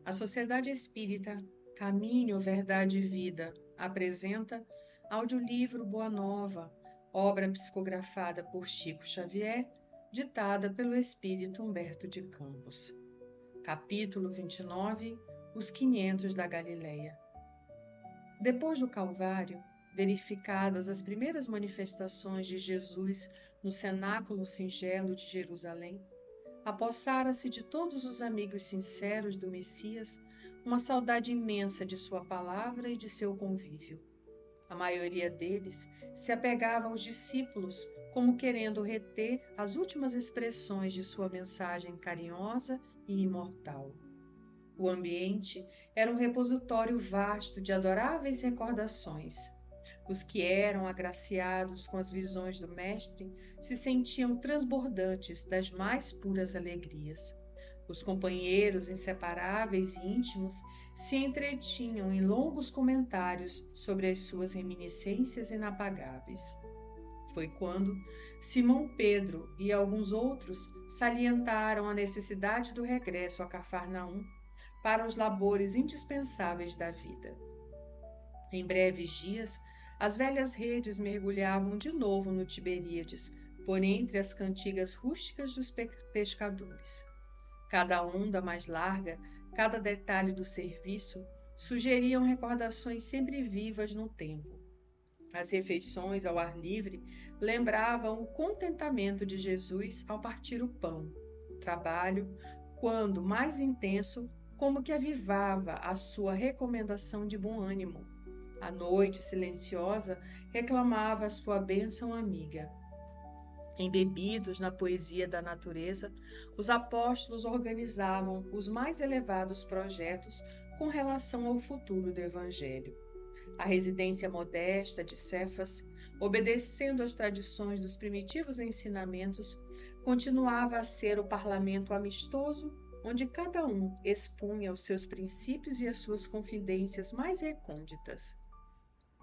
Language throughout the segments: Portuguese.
A Sociedade Espírita Caminho, Verdade e Vida apresenta audiolivro Boa Nova, obra psicografada por Chico Xavier, ditada pelo Espírito Humberto de Campos. Capítulo 29 Os 500 da Galileia. Depois do Calvário, verificadas as primeiras manifestações de Jesus no cenáculo singelo de Jerusalém, apossara-se de todos os amigos sinceros do Messias uma saudade imensa de sua palavra e de seu convívio. A maioria deles se apegava aos discípulos como querendo reter as últimas expressões de sua mensagem carinhosa e imortal. O ambiente era um repositório vasto de adoráveis recordações. Os que eram agraciados com as visões do Mestre se sentiam transbordantes das mais puras alegrias. Os companheiros inseparáveis e íntimos se entretinham em longos comentários sobre as suas reminiscências inapagáveis. Foi quando Simão Pedro e alguns outros salientaram a necessidade do regresso a Cafarnaum para os labores indispensáveis da vida. Em breves dias, as velhas redes mergulhavam de novo no Tiberíades, por entre as cantigas rústicas dos pescadores. Cada onda mais larga, cada detalhe do serviço, sugeriam recordações sempre vivas no tempo. As refeições ao ar livre lembravam o contentamento de Jesus ao partir o pão. O trabalho, quando mais intenso, como que avivava a sua recomendação de bom ânimo. A noite silenciosa reclamava a sua bênção amiga. Embebidos na poesia da natureza, os apóstolos organizavam os mais elevados projetos com relação ao futuro do Evangelho. A residência modesta de Cefas, obedecendo às tradições dos primitivos ensinamentos, continuava a ser o parlamento amistoso onde cada um expunha os seus princípios e as suas confidências mais recônditas.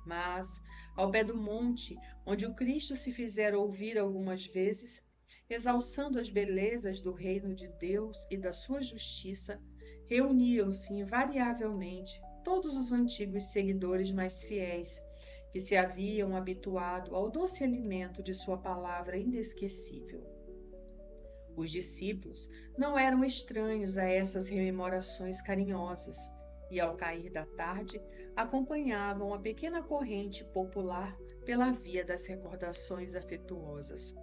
Mas, ao pé do monte, onde o Cristo se fizera ouvir algumas vezes, exalçando as belezas do reino de Deus e da sua justiça, reuniam-se invariavelmente todos os antigos seguidores mais fiéis, que se haviam habituado ao doce alimento de sua palavra inesquecível. Os discípulos não eram estranhos a essas rememorações carinhosas, e ao cair da tarde acompanhavam a pequena corrente popular pela via das recordações afetuosas.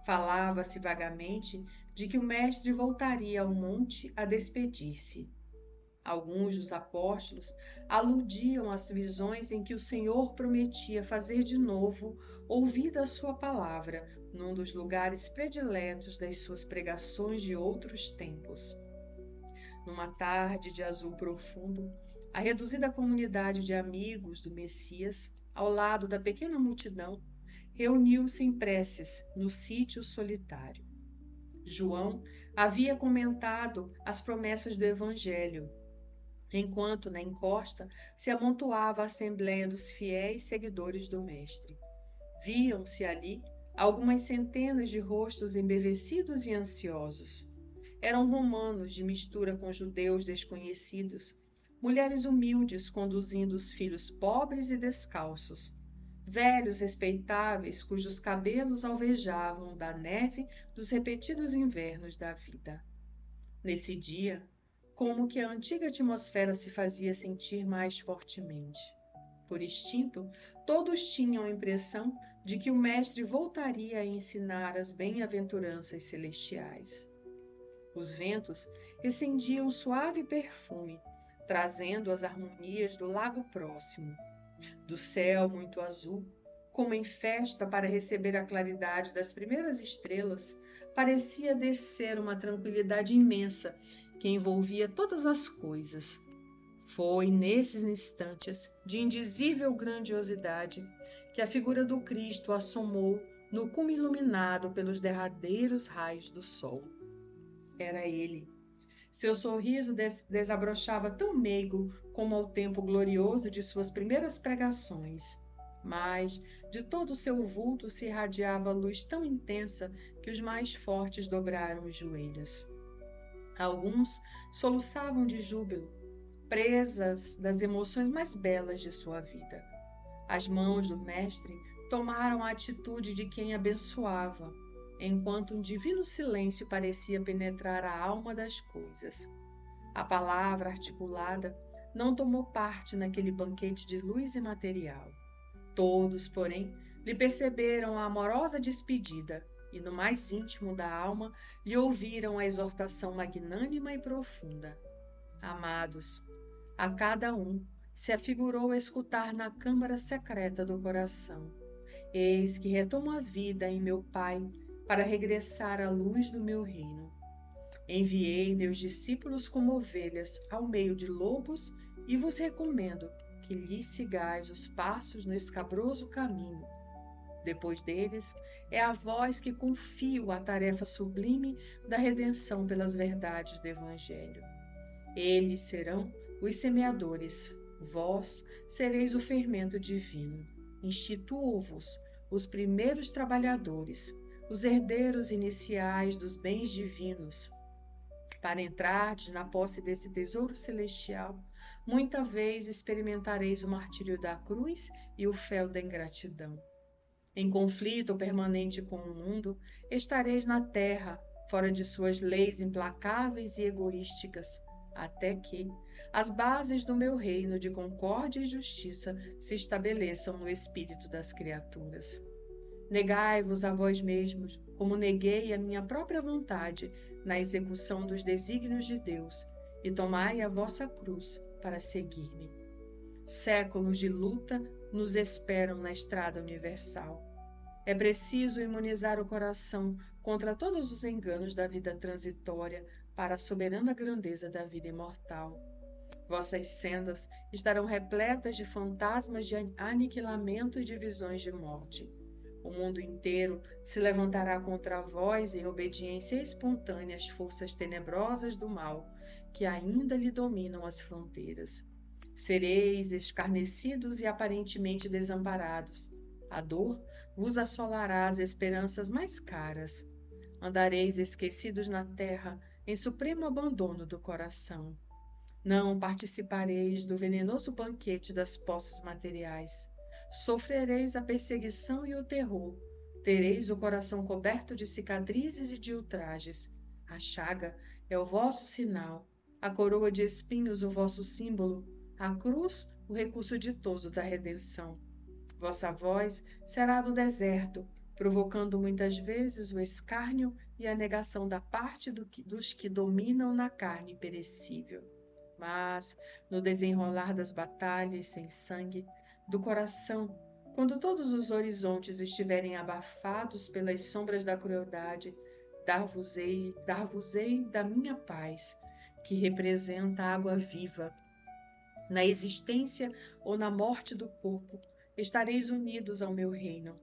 Falava-se vagamente de que o Mestre voltaria ao monte a despedir-se. Alguns dos apóstolos aludiam às visões em que o Senhor prometia fazer de novo ouvida a sua palavra num dos lugares prediletos das suas pregações de outros tempos. Numa tarde de azul profundo, a reduzida comunidade de amigos do Messias, ao lado da pequena multidão, reuniu-se em preces no sítio solitário. João havia comentado as promessas do Evangelho, enquanto na encosta se amontoava a assembleia dos fiéis seguidores do Mestre. Viam-se ali algumas centenas de rostos embevecidos e ansiosos. Eram romanos de mistura com judeus desconhecidos, mulheres humildes conduzindo os filhos pobres e descalços, velhos respeitáveis cujos cabelos alvejavam da neve dos repetidos invernos da vida. Nesse dia, como que a antiga atmosfera se fazia sentir mais fortemente. Por instinto, todos tinham a impressão de que o Mestre voltaria a ensinar as bem-aventuranças celestiais. Os ventos recendiam suave perfume, trazendo as harmonias do lago próximo. Do céu muito azul, como em festa para receber a claridade das primeiras estrelas, parecia descer uma tranquilidade imensa que envolvia todas as coisas. Foi nesses instantes de indizível grandiosidade que a figura do Cristo assomou no cume iluminado pelos derradeiros raios do sol. Era ele. Seu sorriso desabrochava tão meigo como ao tempo glorioso de suas primeiras pregações, mas de todo o seu vulto se irradiava luz tão intensa que os mais fortes dobraram os joelhos. Alguns soluçavam de júbilo, presas das emoções mais belas de sua vida. As mãos do mestre tomaram a atitude de quem abençoava, enquanto um divino silêncio parecia penetrar a alma das coisas. A palavra articulada não tomou parte naquele banquete de luz imaterial. Todos, porém, lhe perceberam a amorosa despedida e, no mais íntimo da alma, lhe ouviram a exortação magnânima e profunda. Amados, a cada um se afigurou escutar na câmara secreta do coração: eis que retomo a vida em meu Pai para regressar à luz do meu reino. Enviei meus discípulos como ovelhas ao meio de lobos e vos recomendo que lhes sigais os passos no escabroso caminho. Depois deles, é a vós que confio a tarefa sublime da redenção pelas verdades do Evangelho. Eles serão os semeadores, vós sereis o fermento divino. Instituo-vos os primeiros trabalhadores, os herdeiros iniciais dos bens divinos. Para entrardes na posse desse tesouro celestial, muita vez experimentareis o martírio da cruz e o fel da ingratidão. Em conflito permanente com o mundo, estareis na terra, fora de suas leis implacáveis e egoísticas, até que as bases do meu reino de concórdia e justiça se estabeleçam no espírito das criaturas. Negai-vos a vós mesmos, como neguei a minha própria vontade na execução dos desígnios de Deus, e tomai a vossa cruz para seguir-me. Séculos de luta nos esperam na estrada universal. É preciso imunizar o coração contra todos os enganos da vida transitória para a soberana grandeza da vida imortal. Vossas sendas estarão repletas de fantasmas de aniquilamento e de visões de morte. O mundo inteiro se levantará contra vós em obediência espontânea às forças tenebrosas do mal, que ainda lhe dominam as fronteiras. Sereis escarnecidos e aparentemente desamparados. A dor vos assolará as esperanças mais caras. Andareis esquecidos na terra, em supremo abandono do coração. Não participareis do venenoso banquete das posses materiais. Sofrereis a perseguição e o terror. Tereis o coração coberto de cicatrizes e de ultrajes. A chaga é o vosso sinal, a coroa de espinhos o vosso símbolo, a cruz o recurso ditoso da redenção. Vossa voz será do deserto, provocando muitas vezes o escárnio e a negação da parte dos que dominam na carne perecível. Mas, no desenrolar das batalhas sem sangue, do coração, quando todos os horizontes estiverem abafados pelas sombras da crueldade, dar-vos-ei da minha paz, que representa a água viva. Na existência ou na morte do corpo, estareis unidos ao meu reino.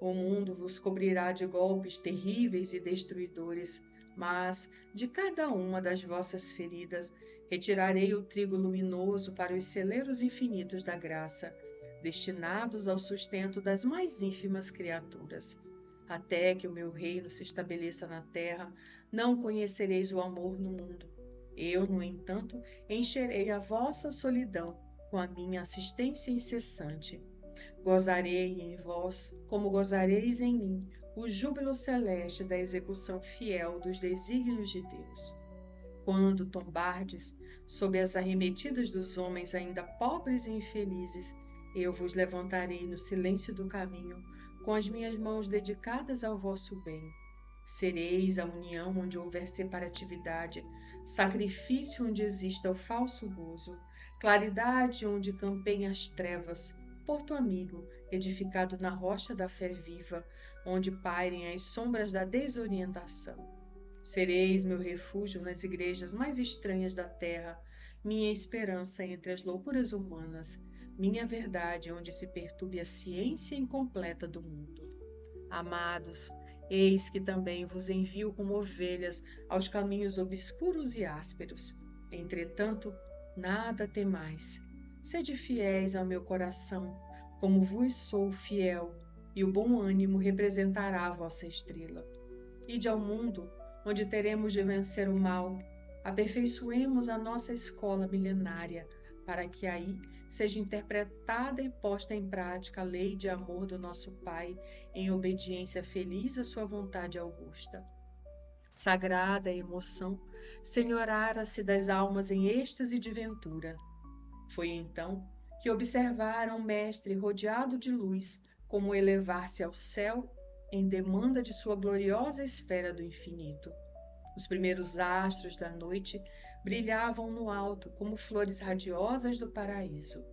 O mundo vos cobrirá de golpes terríveis e destruidores, mas de cada uma das vossas feridas retirarei o trigo luminoso para os celeiros infinitos da graça, destinados ao sustento das mais ínfimas criaturas. Até que o meu reino se estabeleça na terra, não conhecereis o amor no mundo. Eu, no entanto, encherei a vossa solidão com a minha assistência incessante. Gozarei em vós, como gozareis em mim, o júbilo celeste da execução fiel dos desígnios de Deus. Quando tombardes sob as arremetidas dos homens ainda pobres e infelizes, eu vos levantarei no silêncio do caminho, com as minhas mãos dedicadas ao vosso bem. Sereis a união onde houver separatividade, sacrifício onde exista o falso gozo, claridade onde campem as trevas, porto amigo, edificado na rocha da fé viva, onde pairem as sombras da desorientação. Sereis meu refúgio nas igrejas mais estranhas da terra, minha esperança entre as loucuras humanas, minha verdade onde se perturbe a ciência incompleta do mundo. Amados, eis que também vos envio como ovelhas aos caminhos obscuros e ásperos. Entretanto, nada temais. Sede fiéis ao meu coração, como vos sou fiel, e o bom ânimo representará a vossa estrela. Ide ao mundo, onde teremos de vencer o mal, aperfeiçoemos a nossa escola milenária, para que aí seja interpretada e posta em prática a lei de amor do nosso Pai, em obediência feliz à sua vontade augusta. Sagrada emoção, senhorara-se das almas em êxtase de ventura. Foi então que observaram o mestre rodeado de luz, como elevar-se ao céu em demanda de sua gloriosa esfera do infinito. Os primeiros astros da noite brilhavam no alto como flores radiosas do paraíso.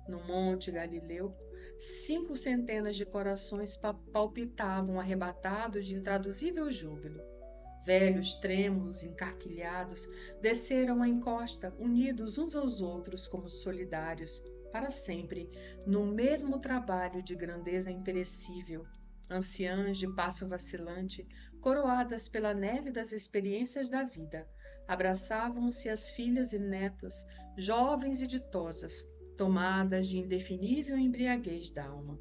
No Monte Galileu, 5 centenas de corações palpitavam arrebatados de intraduzível júbilo. Velhos trêmulos, encarquilhados, desceram a encosta, unidos uns aos outros como solidários, para sempre, no mesmo trabalho de grandeza imperecível. Anciãs de passo vacilante, coroadas pela neve das experiências da vida, abraçavam-se as filhas e netas, jovens e ditosas, tomadas de indefinível embriaguez d'alma.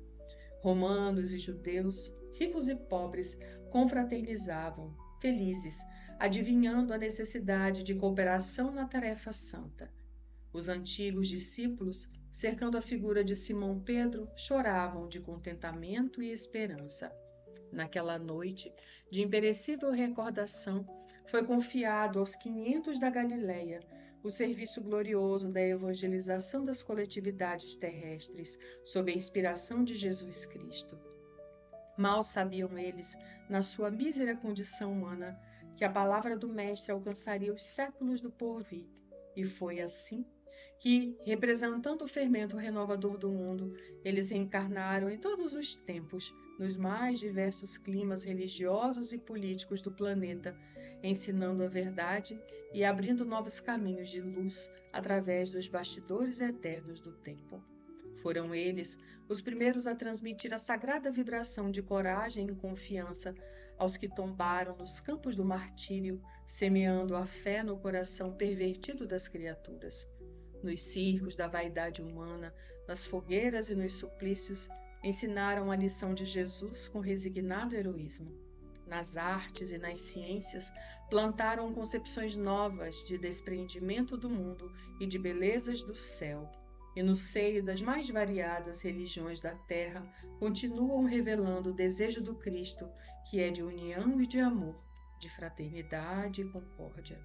Romanos e judeus, ricos e pobres, confraternizavam, felizes, adivinhando a necessidade de cooperação na tarefa santa. Os antigos discípulos, cercando a figura de Simão Pedro, choravam de contentamento e esperança. Naquela noite, de imperecível recordação, foi confiado aos 500 da Galileia o serviço glorioso da evangelização das coletividades terrestres, sob a inspiração de Jesus Cristo. Mal sabiam eles, na sua mísera condição humana, que a palavra do Mestre alcançaria os séculos do porvir, e foi assim que, representando o fermento renovador do mundo, eles reencarnaram em todos os tempos, nos mais diversos climas religiosos e políticos do planeta, ensinando a verdade e abrindo novos caminhos de luz através dos bastidores eternos do tempo. Foram eles os primeiros a transmitir a sagrada vibração de coragem e confiança aos que tombaram nos campos do martírio, semeando a fé no coração pervertido das criaturas. Nos circos da vaidade humana, nas fogueiras e nos suplícios, ensinaram a lição de Jesus com resignado heroísmo. Nas artes e nas ciências, plantaram concepções novas de despreendimento do mundo e de belezas do céu. E no seio das mais variadas religiões da terra, continuam revelando o desejo do Cristo, que é de união e de amor, de fraternidade e concórdia.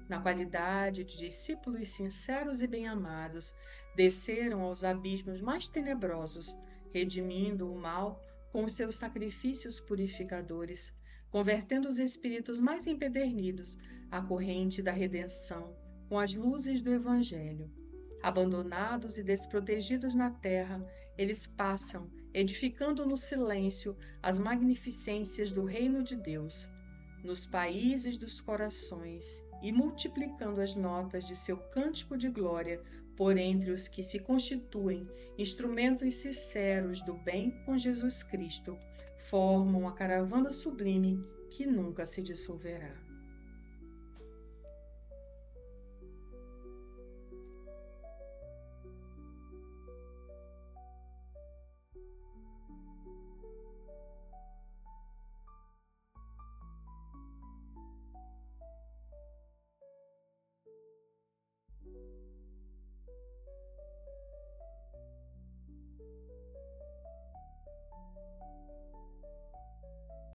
Na qualidade de discípulos sinceros e bem-amados, desceram aos abismos mais tenebrosos, redimindo o mal com os seus sacrifícios purificadores, convertendo os espíritos mais empedernidos à corrente da redenção com as luzes do Evangelho. Abandonados e desprotegidos na terra, eles passam, edificando no silêncio as magnificências do reino de Deus, nos países dos corações, e multiplicando as notas de seu cântico de glória por entre os que se constituem instrumentos sinceros do bem com Jesus Cristo, formam a caravana sublime que nunca se dissolverá.